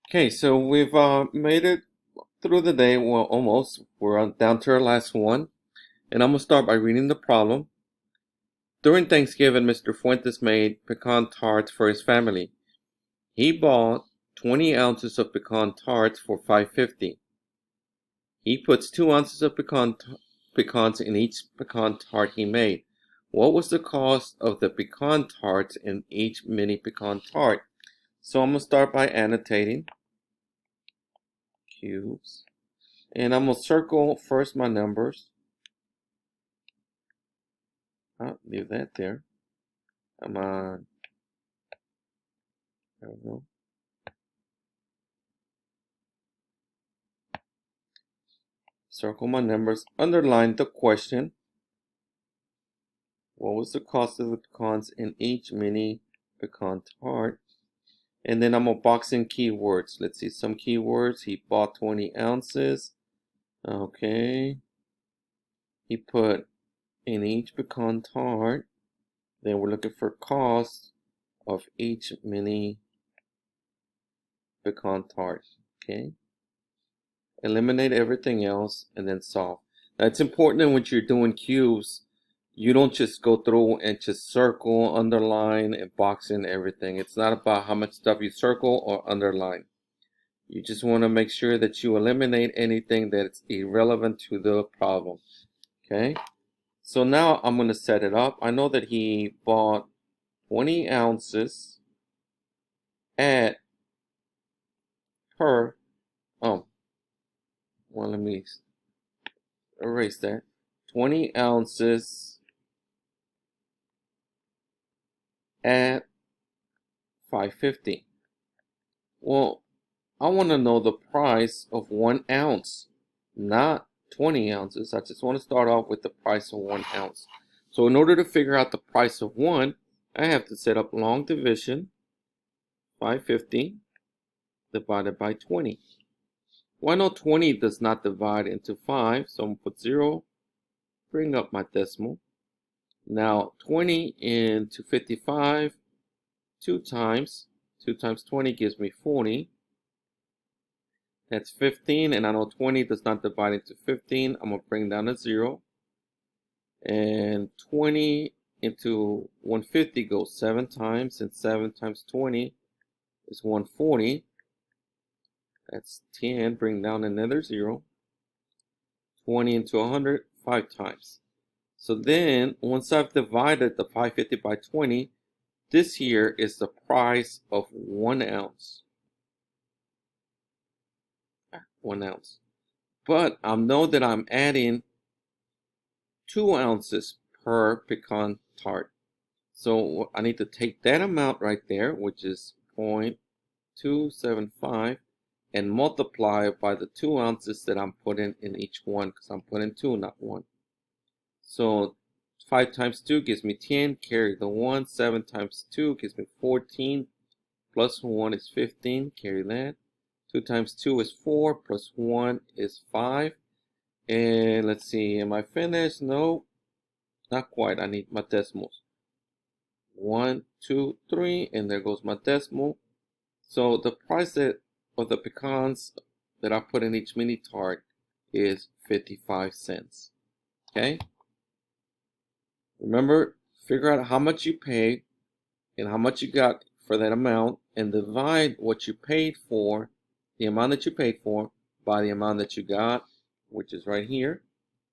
Okay, so we've made it through the day. Well, almost. Down to our last one. And I'm going to start by reading the problem. During Thanksgiving, Mr. Fuentes made pecan tarts for his family. He bought 20 ounces of pecan tarts for $5.50. He puts 2 ounces of pecans in each pecan tart he made. What was the cost of the pecan tarts in each mini pecan tart? So I'm going to start by annotating cubes. And I'm going to circle first my numbers. I'll leave that there. Come on. There we go. Circle my numbers. Underline the question. What was the cost of the pecans in each mini pecan tart? And then I'm going to box in keywords. Let's see some keywords. He bought 20 ounces. Okay. He put in each pecan tart. Then we're looking for cost of each mini pecan tart. Okay. Eliminate everything else and then solve. Now it's important that when you're doing cubes, you don't just go through and just circle, underline, and box in everything. It's not about how much stuff you circle or underline. You just want to make sure that you eliminate anything that's irrelevant to the problem. Okay? So now I'm going to set it up. I know that he bought 20 ounces at per, oh, well, let me erase that. 20 ounces at $5.50. Well, I want to know the price of 1 ounce, not 20 ounces. I just want to start off with the price of 1 ounce. So in order to figure out the price of 1, I have to set up long division. 550 divided by 20. Well, I know 20 does not divide into 5, so I'm going to put 0, bring up my decimal. Now 20 into 55, 2 times 20 gives me 40. That's 15, and I know 20 does not divide into 15. I'm going to bring down a 0. And 20 into 150 goes 7 times, and 7 times 20 is 140. That's 10, bring down another 0. 20 into 100, 5 times. So then, once I've divided the 550 by 20, this here is the price of 1 ounce. 1 ounce. But I know that I'm adding 2 ounces per pecan tart. So I need to take that amount right there, which is 0.275, and multiply it by the 2 ounces that I'm putting in each one, because I'm putting 2, not 1. So 5 times 2 gives me 10, carry the 1. 7 times 2 gives me 14, plus 1 is 15, carry that. 2 times 2 is 4, plus 1 is 5. And let's see, am I finished? No, not quite. I need my decimals. 1, 2, 3, and there goes my decimal. So the price of the pecans that I put in each mini tart is 55 cents. Okay? Remember, figure out how much you paid and how much you got for that amount, and divide what you paid for, the amount that you paid for, by the amount that you got, which is right here,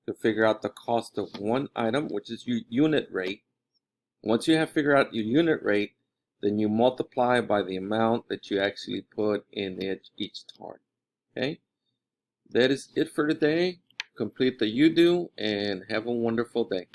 to figure out the cost of one item, which is your unit rate. Once you have figured out your unit rate, then you multiply by the amount that you actually put in each tart. Okay? That is it for today. Complete the you do and have a wonderful day.